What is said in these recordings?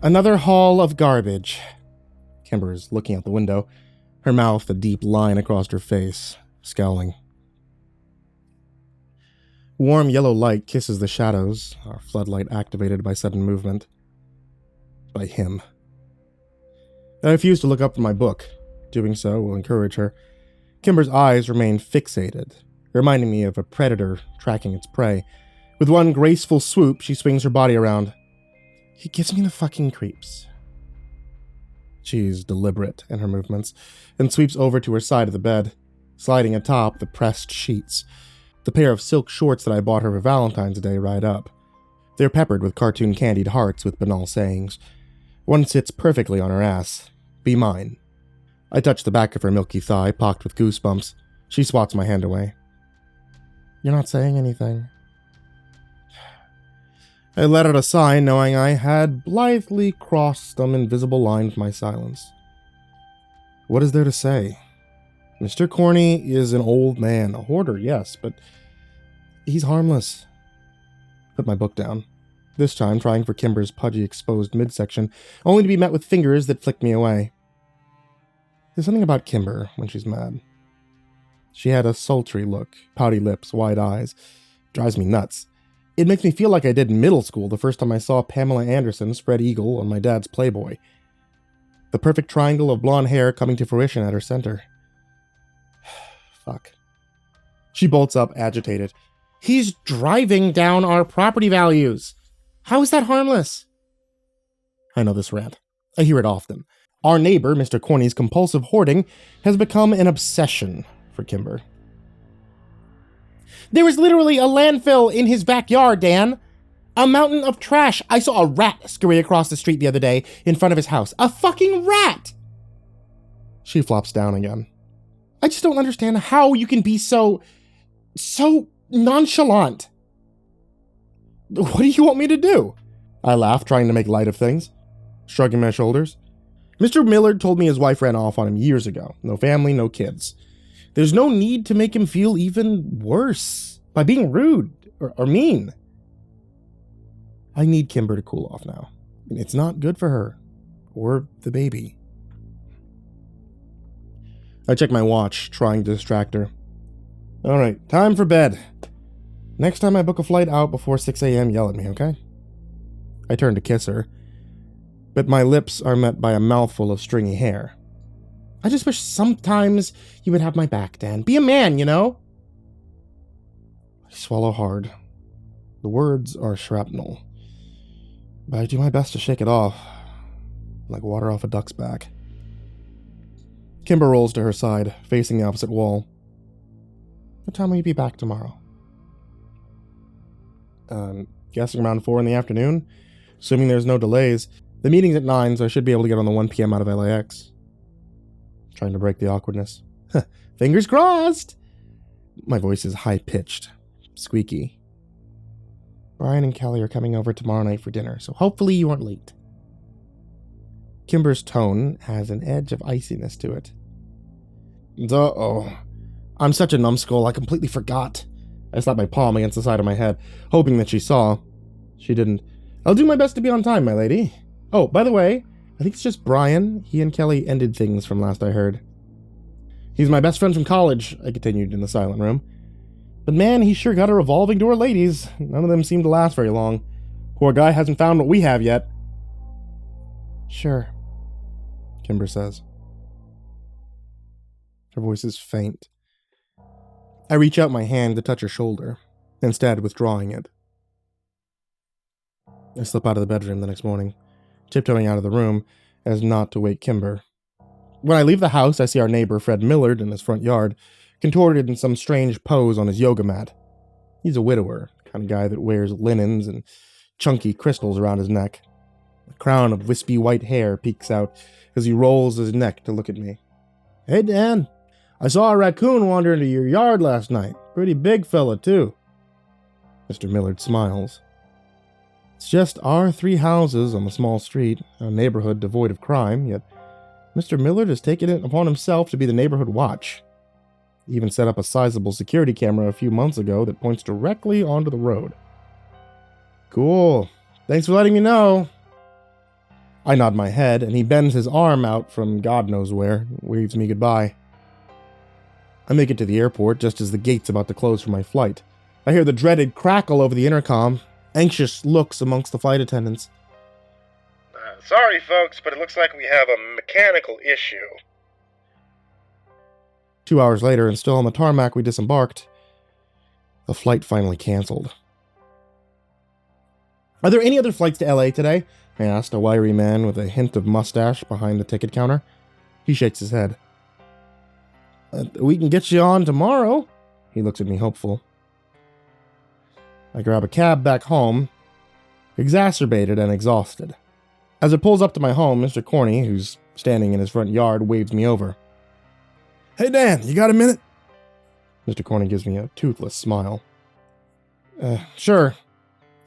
Another haul of garbage. Kimber is looking out the window, her mouth a deep line across her face, scowling. Warm yellow light kisses the shadows, our floodlight activated by sudden movement. By him. I refuse to look up from my book. Doing so will encourage her. Kimber's eyes remain fixated, reminding me of a predator tracking its prey. With one graceful swoop, she swings her body around. He gives me the fucking creeps. She's deliberate in her movements, and sweeps over to her side of the bed, sliding atop the pressed sheets. The pair of silk shorts that I bought her for Valentine's Day ride up. They're peppered with cartoon candied hearts with banal sayings. One sits perfectly on her ass. Be mine. I touch the back of her milky thigh, pocked with goosebumps. She swats my hand away. You're not saying anything. I let out a sigh, knowing I had blithely crossed some invisible line with my silence. What is there to say? Mr. Corny is an old man, a hoarder, yes, but he's harmless. Put my book down, this time trying for Kimber's pudgy exposed midsection, only to be met with fingers that flicked me away. There's something about Kimber when she's mad. She had a sultry look, pouty lips, wide eyes. Drives me nuts. It makes me feel like I did in middle school the first time I saw Pamela Anderson spread eagle on my dad's Playboy. The perfect triangle of blonde hair coming to fruition at her center. Fuck. She bolts up, agitated. He's driving down our property values. How is that harmless? I know this rant. I hear it often. Our neighbor, Mr. Corny's compulsive hoarding, has become an obsession for Kimber. There was literally a landfill in his backyard, Dan. A mountain of trash. I saw a rat scurry across the street the other day in front of his house. A fucking rat! She flops down again. I just don't understand how you can be so nonchalant. What do you want me to do? I laugh, trying to make light of things, shrugging my shoulders. Mr. Millard told me his wife ran off on him years ago. No family, no kids. There's no need to make him feel even worse by being rude or mean. I need Kimber to cool off now. It's not good for her or the baby. I check my watch, trying to distract her. All right, time for bed. Next time I book a flight out before 6 a.m., yell at me, okay? I turn to kiss her, but my lips are met by a mouthful of stringy hair. I just wish sometimes you would have my back, Dan. Be a man, you know? I swallow hard. The words are shrapnel, but I do my best to shake it off, like water off a duck's back. Kimber rolls to her side, facing the opposite wall. What time will you be back tomorrow? Guessing around 4 in the afternoon. Assuming there's no delays. The meeting's at 9, so I should be able to get on the 1 p.m. out of LAX. Trying to break the awkwardness. Fingers crossed! My voice is high-pitched, squeaky. Brian and Kelly are coming over tomorrow night for dinner, so hopefully you aren't late. Kimber's tone has an edge of iciness to it. Uh-oh. I'm such a numbskull, I completely forgot. I slapped my palm against the side of my head, hoping that she saw. She didn't. I'll do my best to be on time, my lady. Oh, by the way, I think it's just Brian. He and Kelly ended things from last I heard. He's my best friend from college, I continued in the silent room. But man, he sure got a revolving door of ladies. None of them seem to last very long. Poor guy hasn't found what we have yet. Sure, Kimber says. Her voice is faint. I reach out my hand to touch her shoulder, instead withdrawing it. I slip out of the bedroom the next morning, tiptoeing out of the room as not to wake Kimber. When I leave the house, I see our neighbor Fred Millard in his front yard, contorted in some strange pose on his yoga mat. He's a widower, the kind of guy that wears linens and chunky crystals around his neck. A crown of wispy white hair peeks out as he rolls his neck to look at me. Hey, Dan. I saw a raccoon wander into your yard last night. Pretty big fella, too. Mr. Millard smiles. It's just our 3 houses on the small street, a neighborhood devoid of crime, yet Mr. Millard has taken it upon himself to be the neighborhood watch. He even set up a sizable security camera a few months ago that points directly onto the road. Cool. Thanks for letting me know. I nod my head, and he bends his arm out from God knows where, and waves me goodbye. I make it to the airport just as the gate's about to close for my flight. I hear the dreaded crackle over the intercom, anxious looks amongst the flight attendants. Sorry, folks, but it looks like we have a mechanical issue. 2 hours later, and still on the tarmac, we disembarked. The flight finally canceled. Are there any other flights to LA today? I asked a wiry man with a hint of mustache behind the ticket counter. He shakes his head. We can get you on tomorrow. He looks at me hopeful. I grab a cab back home, exacerbated and exhausted. As it pulls up to my home, Mr. Corny, who's standing in his front yard, waves me over. Hey Dan, you got a minute? Mr. Corny gives me a toothless smile. Sure.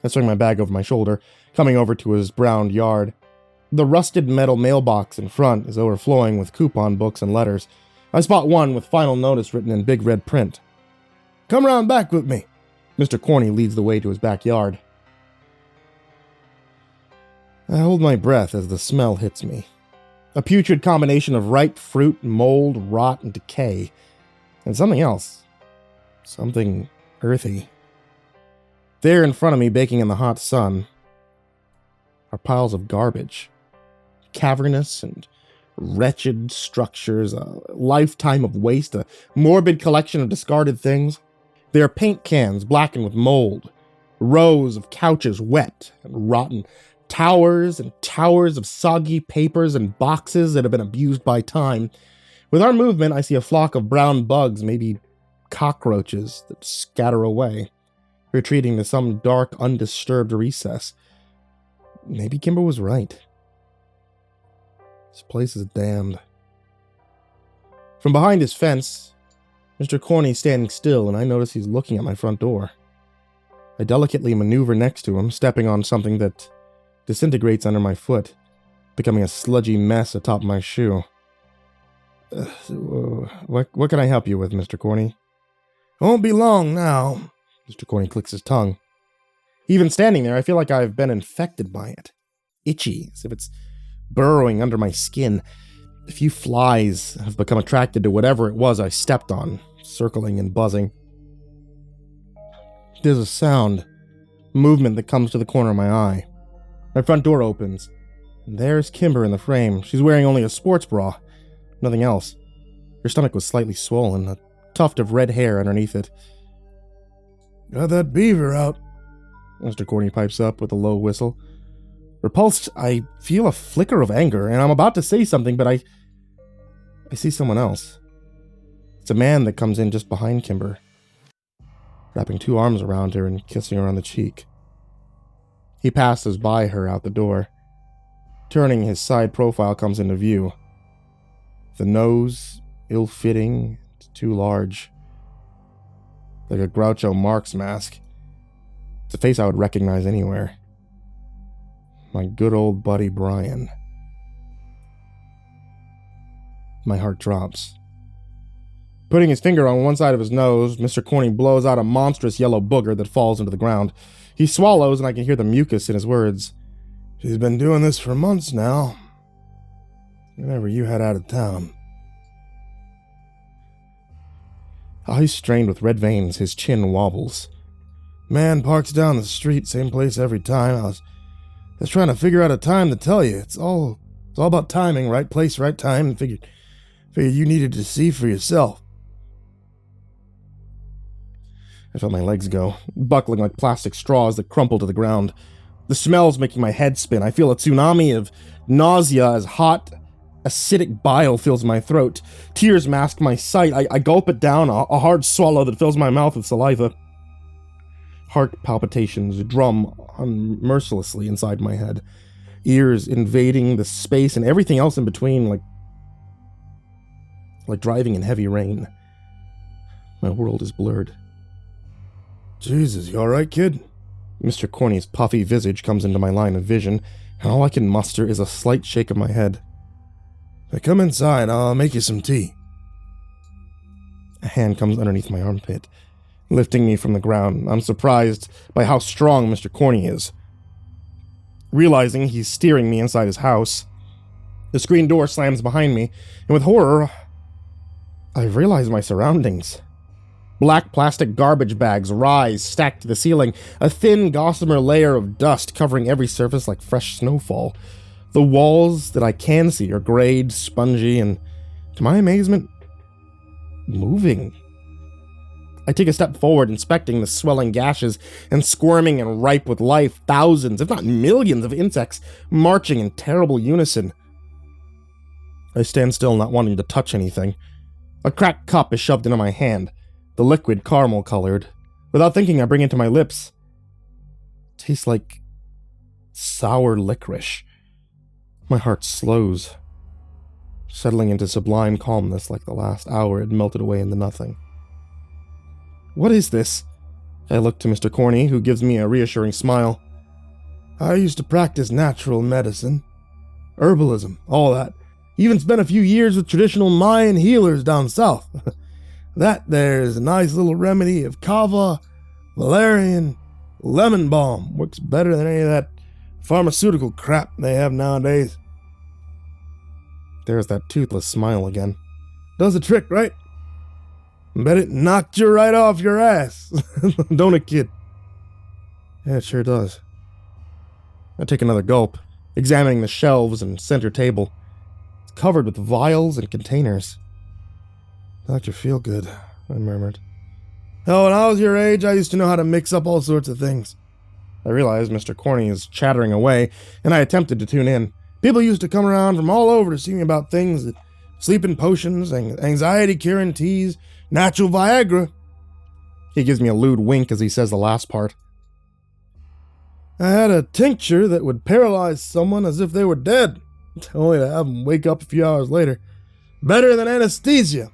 I swing my bag over my shoulder, coming over to his browned yard. The rusted metal mailbox in front is overflowing with coupon books and letters. I spot one with final notice written in big red print. Come round back with me. Mr. Corny leads the way to his backyard. I hold my breath as the smell hits me. A putrid combination of ripe fruit, mold, rot, and decay. And something else. Something earthy. There in front of me, baking in the hot sun, are piles of garbage. Cavernous and wretched structures, a lifetime of waste, a morbid collection of discarded things. There are paint cans blackened with mold, rows of couches wet and rotten, towers and towers of soggy papers and boxes that have been abused by time. With our movement, I see a flock of brown bugs, maybe cockroaches, that scatter away, retreating to some dark, undisturbed recess. Maybe Kimber was right. This place is damned. From behind his fence, Mr. Corny's standing still, and I notice he's looking at my front door. I delicately maneuver next to him, stepping on something that disintegrates under my foot, becoming a sludgy mess atop my shoe. What can I help you with, Mr. Corny? Won't be long now. Mr. Corny clicks his tongue. Even standing there, I feel like I've been infected by it. Itchy, as if it's burrowing under my skin. A few flies have become attracted to whatever it was I stepped on, circling and buzzing. There's a sound, movement that comes to the corner of my eye. My front door opens, and there's Kimber in the frame. She's wearing only a sports bra, nothing else. Her stomach was slightly swollen, a tuft of red hair underneath it. Got that beaver out, Mr. Corny pipes up with a low whistle. Repulsed, I feel a flicker of anger, and I'm about to say something, but I see someone else. It's a man that comes in just behind Kimber, wrapping two arms around her and kissing her on the cheek. He passes by her out the door. Turning, his side profile comes into view. The nose, ill-fitting, too large. Like a Groucho Marx mask. It's a face I would recognize anywhere. My good old buddy Brian. My heart drops. Putting his finger on one side of his nose, Mr. Corny blows out a monstrous yellow booger that falls into the ground. He swallows, and I can hear the mucus in his words. She's been doing this for months now. Whenever you head out of town. Eyes strained with red veins, his chin wobbles. Man parks down the street, same place every time. I was trying to figure out a time to tell you. It's all about timing, right place, right time, and figured you needed to see for yourself. I felt my legs go, buckling like plastic straws that crumple to the ground. The smell's making my head spin. I feel a tsunami of nausea as hot, acidic bile fills my throat. Tears mask my sight. I gulp it down, a hard swallow that fills my mouth with saliva. Heart palpitations drum unmercilessly inside my head. Ears invading the space and everything else in between, like driving in heavy rain. My world is blurred. Jesus, you alright, kid? Mr. Corny's puffy visage comes into my line of vision, and all I can muster is a slight shake of my head. Come inside, I'll make you some tea. A hand comes underneath my armpit, lifting me from the ground. I'm surprised by how strong Mr. Corny is. realizing he's steering me inside his house. The screen door slams behind me, and with horror, I realize my surroundings. Black plastic garbage bags rise, stacked to the ceiling, a thin, gossamer layer of dust covering every surface like fresh snowfall. The walls that I can see are grayed, spongy, and, to my amazement, moving. I take a step forward, inspecting the swelling gashes and squirming and ripe with life, thousands, if not millions, of insects marching in terrible unison. I stand still, not wanting to touch anything. A cracked cup is shoved into my hand, the liquid caramel-colored. Without thinking, I bring it to my lips. It tastes like sour licorice. My heart slows, settling into sublime calmness like the last hour had melted away into nothing. What is this? I look to Mr. Corny, who gives me a reassuring smile. I used to practice natural medicine, herbalism, all that. Even spent a few years with traditional Mayan healers down south. That there's a nice little remedy of kava, valerian, lemon balm. Works better than any of that pharmaceutical crap they have nowadays. There's that toothless smile again. Does the trick, right? Bet it knocked you right off your ass. Don't it, kid? Yeah, it sure does. I take another gulp, examining the shelves and center table. It's covered with vials and containers. Dr. Feelgood, I murmured. Oh, when I was your age, I used to know how to mix up all sorts of things. I realized Mr. Corny is chattering away, and I attempted to tune in. People used to come around from all over to see me about things that sleeping potions, anxiety-curing teas, natural Viagra. He gives me a lewd wink as he says the last part. I had a tincture that would paralyze someone as if they were dead, only to have them wake up a few hours later. Better than anesthesia.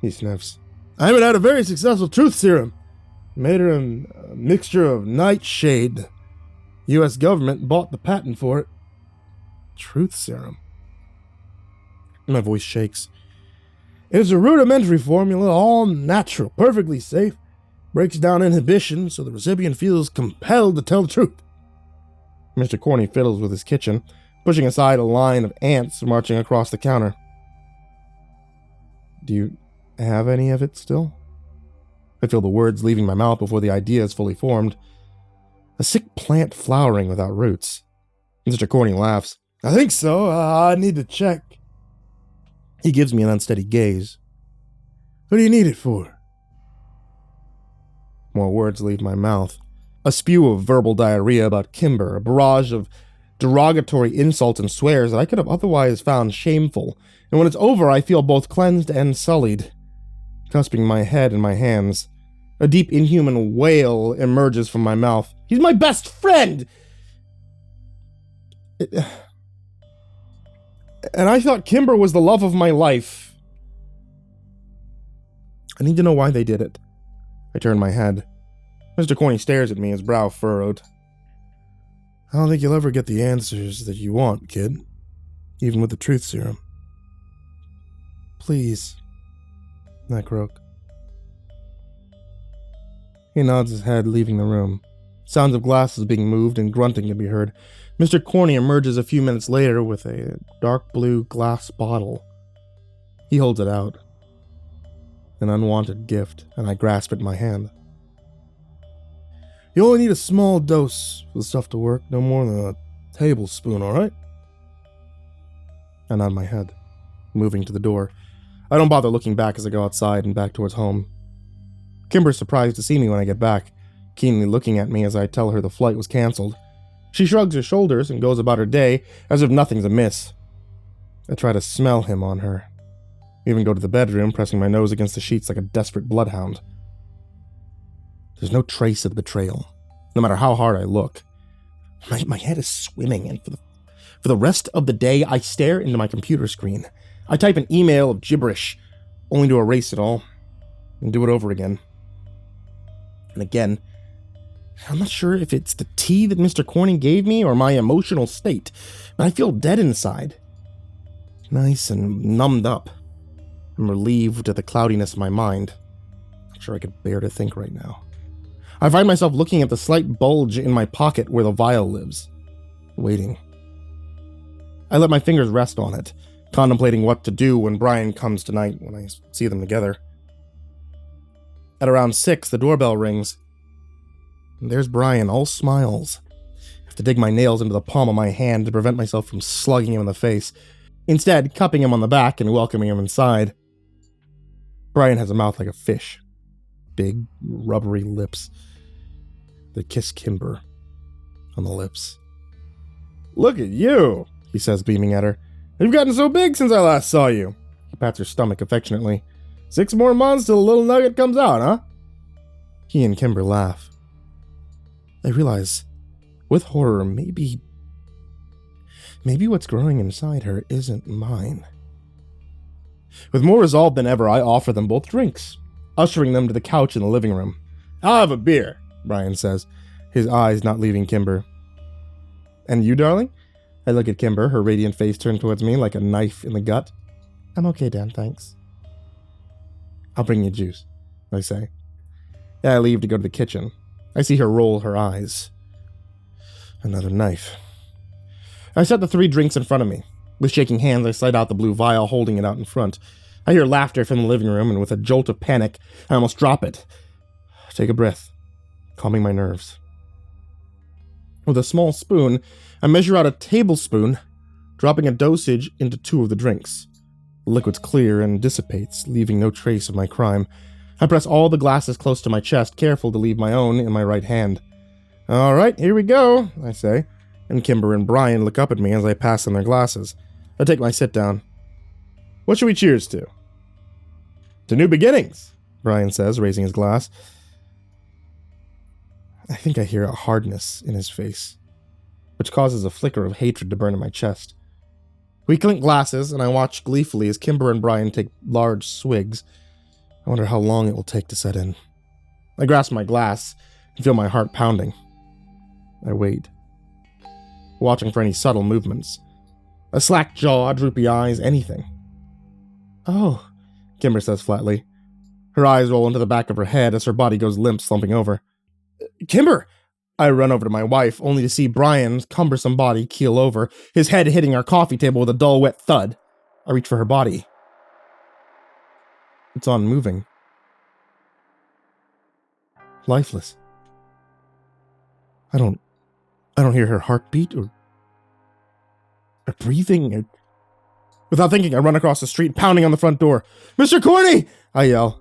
He sniffs. I even had a very successful truth serum. Made her a mixture of Nightshade. U.S. government bought the patent for it. Truth serum. My voice shakes. It's a rudimentary formula, all natural, perfectly safe. Breaks down inhibition so the recipient feels compelled to tell the truth. Mr. Corny fiddles with his kitchen, pushing aside a line of ants marching across the counter. Do you have any of it still? I feel the words leaving my mouth before the idea is fully formed. A sick plant flowering without roots. Mr. Corny laughs. I think so. I need to check. He gives me an unsteady gaze. What do you need it for? More words leave my mouth. A spew of verbal diarrhea about Kimber, a barrage of derogatory insults and swears that I could have otherwise found shameful, and when it's over I feel both cleansed and sullied. Cusping my head in my hands, a deep inhuman wail emerges from my mouth. He's my best friend! And I thought Kimber was the love of my life. I need to know why they did it. I turn my head. Mr. Corny stares at me, his brow furrowed. I don't think you'll ever get the answers that you want, kid. Even with the truth serum. Please. I croak. He nods his head, leaving the room. Sounds of glasses being moved and grunting can be heard. Mr. Corny emerges a few minutes later with a dark blue glass bottle. He holds it out. An unwanted gift, and I grasp it in my hand. You only need a small dose for the stuff to work, no more than a tablespoon, alright? I nod my head, moving to the door. I don't bother looking back as I go outside and back towards home. Kimber's surprised to see me when I get back, keenly looking at me as I tell her the flight was cancelled. She shrugs her shoulders and goes about her day as if nothing's amiss. I try to smell him on her. I even go to the bedroom, pressing my nose against the sheets like a desperate bloodhound. There's no trace of the betrayal, no matter how hard I look. My head is swimming, and for the rest of the day, I stare into my computer screen. I type an email of gibberish, only to erase it all, and do it over again. And again. I'm not sure if it's the tea that Mr. Corny gave me or my emotional state, but I feel dead inside. Nice and numbed up. I'm relieved at the cloudiness of my mind. Not sure I could bear to think right now. I find myself looking at the slight bulge in my pocket where the vial lives, waiting. I let my fingers rest on it, contemplating what to do when Brian comes tonight when I see them together. At around 6, the doorbell rings. And there's Brian, all smiles. I have to dig my nails into the palm of my hand to prevent myself from slugging him in the face, instead cupping him on the back and welcoming him inside. Brian has a mouth like a fish. Big, rubbery lips that kiss Kimber on the lips. Look at you, he says, beaming at her. You've gotten so big since I last saw you. He pats her stomach affectionately. 6 more months till the little nugget comes out, huh? He and Kimber laugh. I realize, with horror, maybe what's growing inside her isn't mine. With more resolve than ever, I offer them both drinks, ushering them to the couch in the living room. I'll have a beer, Brian says, his eyes not leaving Kimber. And you, darling? I look at Kimber, her radiant face turned towards me like a knife in the gut. I'm okay, Dan, thanks. I'll bring you juice, I say. I leave to go to the kitchen. I see her roll her eyes. Another knife. I set the 3 drinks in front of me. With shaking hands, I slide out the blue vial, holding it out in front. I hear laughter from the living room, and with a jolt of panic, I almost drop it. Take a breath, calming my nerves. With a small spoon, I measure out a tablespoon, dropping a dosage into 2 of the drinks. The liquid's clear and dissipates, leaving no trace of my crime. I press all the glasses close to my chest, careful to leave my own in my right hand. All right, here we go, I say, and Kimber and Brian look up at me as I pass them their glasses. I take my sit down. What should we cheers to? To new beginnings, Brian says, raising his glass. I think I hear a hardness in his face, which causes a flicker of hatred to burn in my chest. We clink glasses, and I watch gleefully as Kimber and Brian take large swigs. I wonder how long it will take to set in. I grasp my glass and feel my heart pounding. I wait, watching for any subtle movements. A slack jaw, droopy eyes, anything. Oh, Kimber says flatly. Her eyes roll into the back of her head as her body goes limp, slumping over. Kimber! I run over to my wife, only to see Brian's cumbersome body keel over, his head hitting our coffee table with a dull, wet thud. I reach for her body. It's unmoving. Lifeless. I don't hear her heartbeat or breathing. Without thinking, I run across the street, pounding on the front door. Mr. Corney! I yell.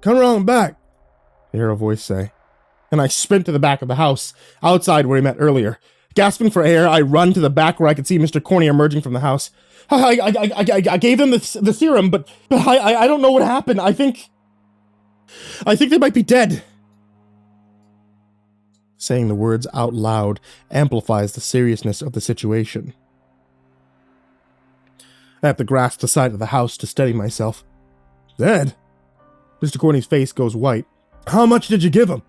Come around back, I hear a voice say. And I sprint to the back of the house, outside where we met earlier. Gasping for air, I run to the back where I could see Mr. Corney emerging from the house. I gave them the serum, but I don't know what happened. I think they might be dead. Saying the words out loud amplifies the seriousness of the situation. I have to grasp the side of the house to steady myself. Dead? Mr. Corney's face goes white. How much did you give him?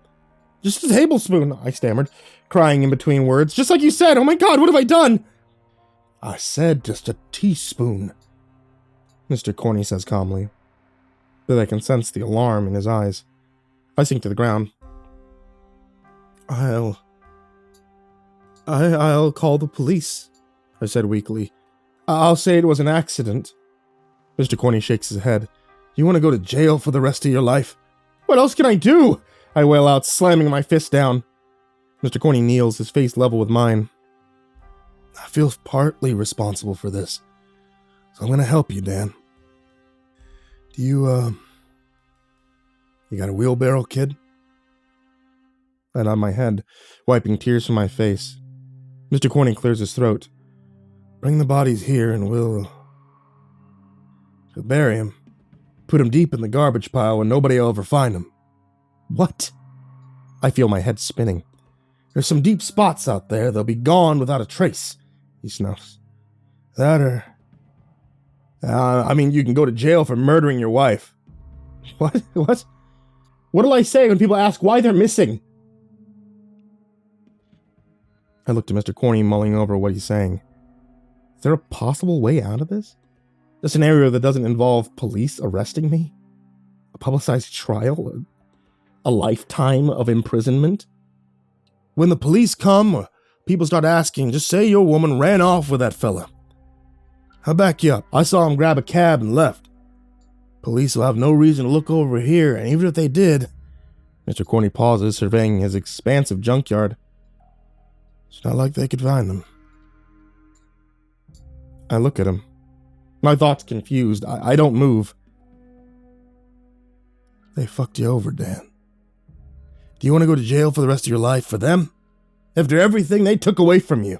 Just a tablespoon, I stammered, crying in between words. Just like you said, oh my God, what have I done? I said just a teaspoon, Mr. Corney says calmly, but I can sense the alarm in his eyes. I sink to the ground. I'll call the police, I said weakly. I'll say it was an accident. Mr. Corney shakes his head. You want to go to jail for the rest of your life? What else can I do? I wail out, slamming my fist down. Mr. Corney kneels, his face level with mine. I feel partly responsible for this, so I'm going to help you, Dan. Do you got a wheelbarrow, kid? I nod my head, wiping tears from my face. Mr. Corney clears his throat. Bring the bodies here and we'll bury him. Put him deep in the garbage pile and nobody will ever find him. What? I feel my head spinning. There's some deep spots out there. They'll be gone without a trace, he snuffs. That or... you can go to jail for murdering your wife. What? What'll I say when people ask why they're missing? I look to Mr. Corney, mulling over what he's saying. Is there a possible way out of this? A scenario that doesn't involve police arresting me? A publicized trial? a lifetime of imprisonment? When the police come or people start asking, just say your woman ran off with that fella. I'll back you up. I saw him grab a cab and left. Police will have no reason to look over here, and even if they did... Mr. Corney pauses, surveying his expansive junkyard. It's not like they could find them. I look at him. My thoughts confused. I don't move. They fucked you over, Dan. Do you want to go to jail for the rest of your life for them? After everything they took away from you?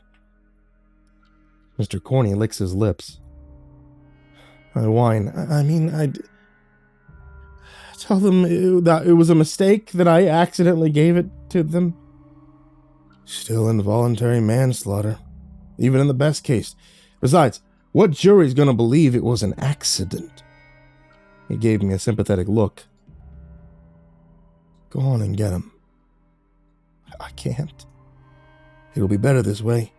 Mr. Corney licks his lips. I whine. I'd tell them that it was a mistake, that I accidentally gave it to them. Still involuntary manslaughter, even in the best case. Besides, what jury's gonna believe it was an accident? He gave me a sympathetic look. Go on and get him. I can't. It'll be better this way.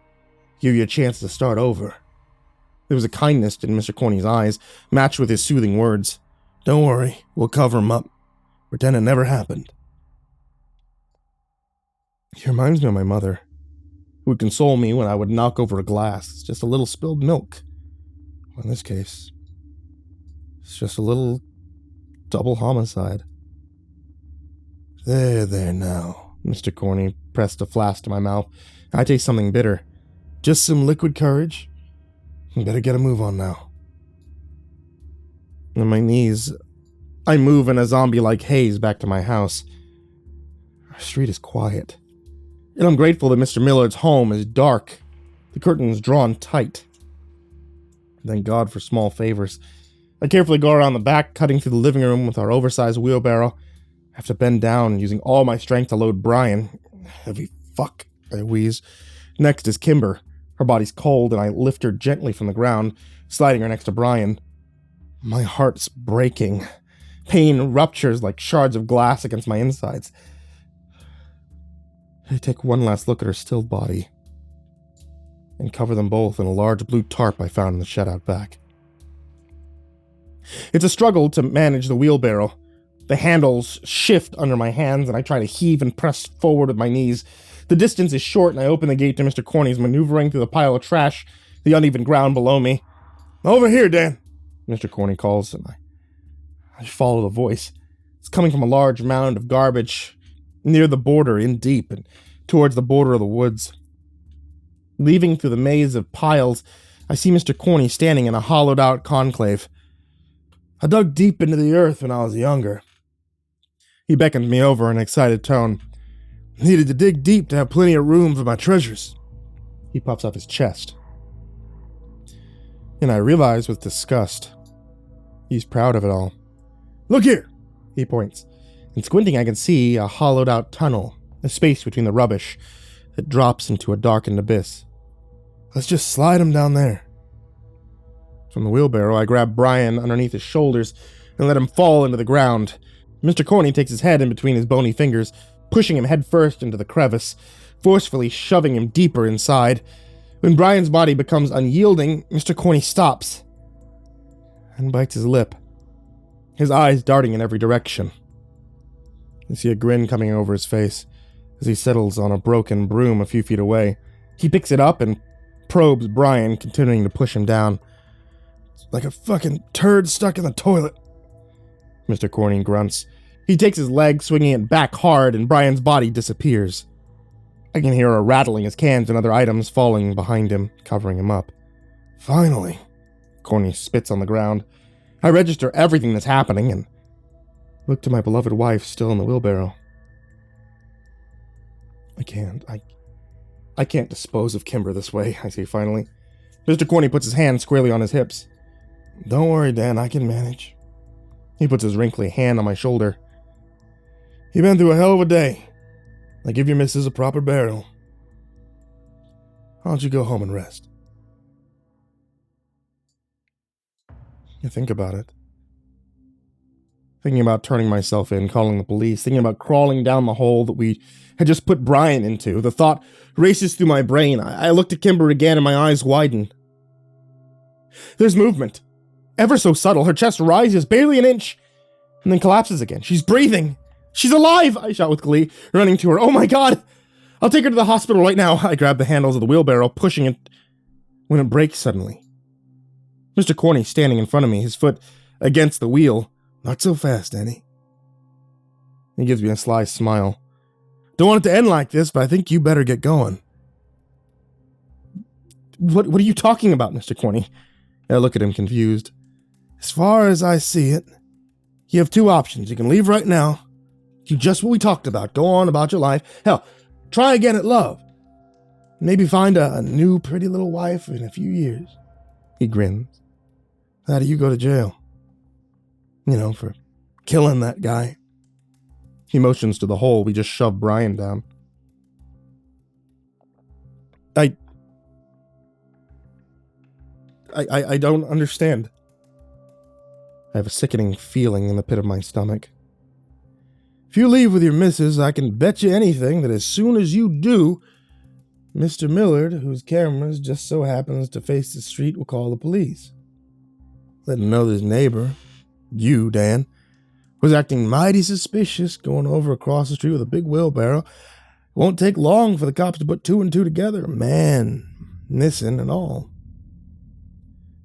Give you a chance to start over. There was a kindness in Mr. Corney's eyes, matched with his soothing words. Don't worry, we'll cover him up. Pretend it never happened. He reminds me of my mother, who would console me when I would knock over a glass. Just a little spilled milk. Well, in this case, it's just a little double homicide. There now. Mr. Corney pressed a flask to my mouth. I taste something bitter. Just some liquid courage. You better get a move on now. On my knees, I move in a zombie-like haze back to my house. Our street is quiet, and I'm grateful that Mr. Millard's home is dark, the curtains drawn tight. Thank God for small favors. I carefully go around the back, cutting through the living room with our oversized wheelbarrow. I have to bend down, using all my strength to load Brian. Heavy fuck, I wheeze. Next is Kimber. Her body's cold, and I lift her gently from the ground, sliding her next to Brian. My heart's breaking. Pain ruptures like shards of glass against my insides. I take one last look at her still body and cover them both in a large blue tarp I found in the shed out back. It's a struggle to manage the wheelbarrow. The handles shift under my hands, and I try to heave and press forward with my knees. The distance is short, and I open the gate to Mr. Corney's, maneuvering through the pile of trash, the uneven ground below me. Over here, Dan, Mr. Corney calls, and I follow the voice. It's coming from a large mound of garbage near the border, in deep, and towards the border of the woods. Leaving through the maze of piles, I see Mr. Corney standing in a hollowed-out conclave. I dug deep into the earth when I was younger. He beckoned me over in an excited tone. Needed to dig deep to have plenty of room for my treasures. He puffs up his chest. And I realize with disgust, he's proud of it all. Look here, he points. And squinting, I can see a hollowed-out tunnel, a space between the rubbish that drops into a darkened abyss. Let's just slide him down there. From the wheelbarrow, I grab Brian underneath his shoulders and let him fall into the ground. Mr. Corney takes his head in between his bony fingers, pushing him headfirst into the crevice, forcefully shoving him deeper inside. When Brian's body becomes unyielding, Mr. Corney stops and bites his lip, his eyes darting in every direction. I see a grin coming over his face as he settles on a broken broom a few feet away. He picks it up and probes Brian, continuing to push him down. It's like a fucking turd stuck in the toilet, Mr. Corney grunts. He takes his leg, swinging it back hard, and Brian's body disappears. I can hear a rattling as cans and other items falling behind him, covering him up. Finally. Corney spits on the ground. I register everything that's happening and look to my beloved wife still in the wheelbarrow. I can't dispose of Kimber this way, I say finally. Mr. Corney puts his hand squarely on his hips. Don't worry, Dan, I can manage. He puts his wrinkly hand on my shoulder. You've been through a hell of a day. Now give your missus a proper burial. Why don't you go home and rest? I think about it. Thinking about turning myself in, calling the police, thinking about crawling down the hole that we had just put Brian into. The thought races through my brain. I looked at Kimber again and my eyes widen. There's movement. Ever so subtle, her chest rises barely an inch and then collapses again. She's breathing. She's alive! I shout with glee, running to her. Oh my god! I'll take her to the hospital right now. I grab the handles of the wheelbarrow, pushing it when it breaks suddenly. Mr. Corny standing in front of me, his foot against the wheel. Not so fast, Annie. He gives me a sly smile. Don't want it to end like this, but I think you better get going. What are you talking about, Mr. Corny? I look at him confused. As far as I see it, you have two options. You can leave right now. Do just what we talked about. Go on about your life. Hell, try again at love. Maybe find a new pretty little wife in a few years. He grins. How do you go to jail? You know, for killing that guy. He motions to the hole we just shoved Brian down. I don't understand. I have a sickening feeling in the pit of my stomach. If you leave with your missus, I can bet you anything that as soon as you do, Mr. Millard, whose cameras just so happens to face the street, will call the police. Let him know that his neighbor, you, Dan, was acting mighty suspicious going over across the street with a big wheelbarrow. It won't take long for the cops to put two and two together, man missing and all.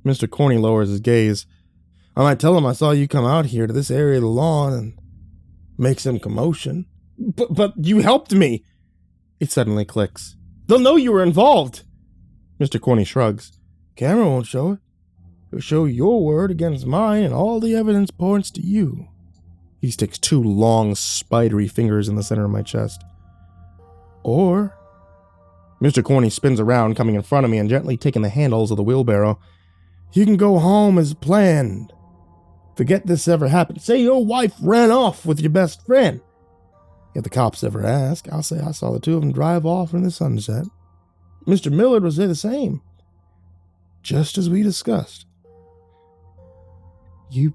Mr. Corny lowers his gaze. I might tell him I saw you come out here to this area of the lawn and make some commotion. But you helped me! It suddenly clicks. They'll know you were involved! Mr. Corny shrugs. Camera won't show it. It'll show your word against mine and all the evidence points to you. He sticks two long, spidery fingers in the center of my chest. Or... Mr. Corny spins around, coming in front of me and gently taking the handles of the wheelbarrow. You can go home as planned. Forget this ever happened. Say your wife ran off with your best friend. If the cops ever ask, I'll say I saw the two of them drive off in the sunset. Mr. Millard will say the same. Just as we discussed. You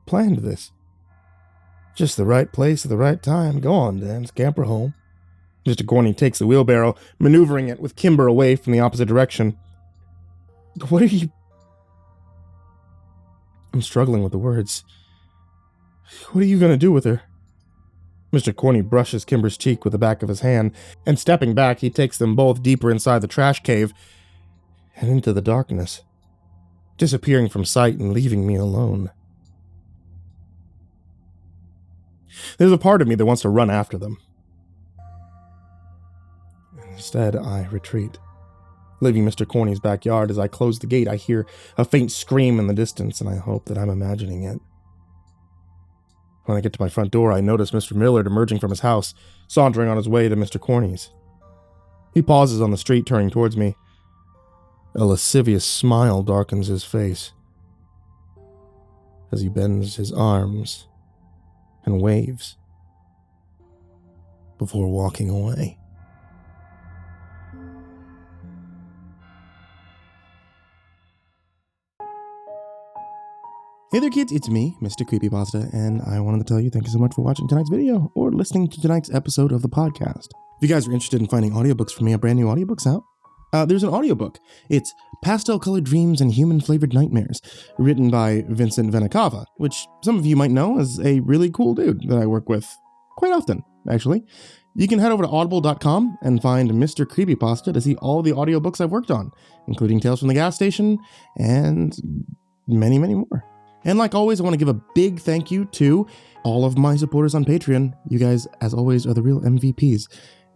planned this. Just the right place at the right time. Go on, Dan. Scamper home. Mr. Corny takes the wheelbarrow, maneuvering it with Kimber away from the opposite direction. What are you... I'm struggling with the words. What are you going to do with her? Mr. Corny brushes Kimber's cheek with the back of his hand, and stepping back, he takes them both deeper inside the trash cave and into the darkness, disappearing from sight and leaving me alone. There's a part of me that wants to run after them. Instead, I retreat. Leaving Mr. Corny's backyard, as I close the gate, I hear a faint scream in the distance, and I hope that I'm imagining it. When I get to my front door, I notice Mr. Millard emerging from his house, sauntering on his way to Mr. Corny's. He pauses on the street, turning towards me. A lascivious smile darkens his face as he bends his arms and waves before walking away. Hey there kids, it's me, MrCreepyPasta, and I wanted to tell you thank you so much for watching tonight's video or listening to tonight's episode of the podcast. If you guys are interested in finding audiobooks from me, a brand new audiobook's out. There's an audiobook. It's Pastel-Colored Dreams and Human-Flavored Nightmares, written by Vincent Venacava, which some of you might know as a really cool dude that I work with quite often, actually. You can head over to audible.com and find MrCreepyPasta to see all the audiobooks I've worked on, including Tales from the Gas Station and many, many more. And like always, I want to give a big thank you to all of my supporters on Patreon. You guys, as always, are the real MVPs.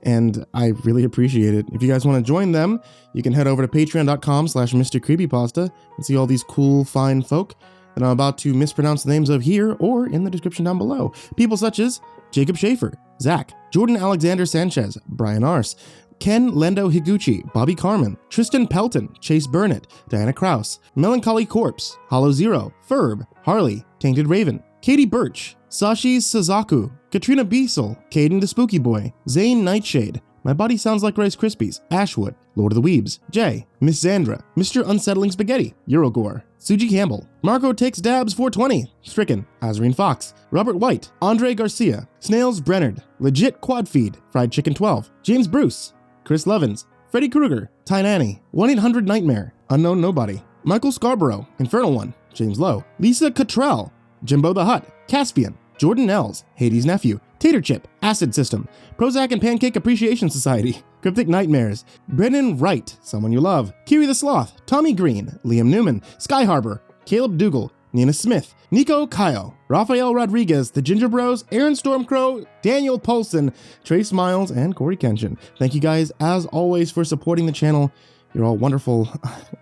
And I really appreciate it. If you guys want to join them, you can head over to patreon.com/MrCreepyPasta and see all these cool, fine folk that I'm about to mispronounce the names of here or in the description down below. People such as Jacob Shaffer, Zach, Jordan Alexander Sanchez, Brian Arce, Ken Lando Higuchi, Bobby Karman, Tristan Pelton, Chase Burnett, Diana Kraus, Melancholy Corpse, Hollow Zero, Ferb, Harley, Tainted Raven, Katie Birch, Sashi Suzaku, Katrina Beisel, Kayden the Spooky Boy, Zane Nightshade, MyBodySoundsLikeRiceKrispys, AshWood, Lord of the Weebs, Jay, Miss Xandra, MrUnsettlingSpaghetti, Eurogore, Tsuji Campbell, Marco Takes Dabs 420, Stricken, Azurine Fox, Robert White, Andre Garcia, Snails Brennard, Legit Quad Feed, Fried Chicken 12, James Bruce, Chris Levins, Freddy Krueger, Ty Nanny, 1-800-Nightmare, Unknown Nobody, Michael Scarborough, Infernal One, James Lowe, Lisa Cottrell, Jimbo the Hutt, Caspian, Jordan Els, Hades' Nephew, Tater Chip, Acid System, Prozac and Pancake Appreciation Society, Cryptic Nightmares, Brennan Wright, Someone You Love, Kiwi the Sloth, Tommy Green, Liam Newman, Sky Harbor, Caleb Dougal, Nina Smith, Nico Kyle, Rafael Rodriguez, The Ginger Bros, Aaron Stormcrow, Daniel Polson, Trace Miles, and Corey Kenshin. Thank you guys, as always, for supporting the channel. You're all wonderful.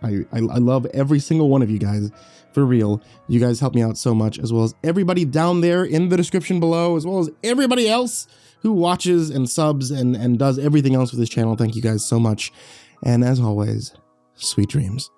I love every single one of you guys. For real. You guys help me out so much, as well as everybody down there in the description below, as well as everybody else who watches and subs and does everything else with this channel. Thank you guys so much. And as always, sweet dreams.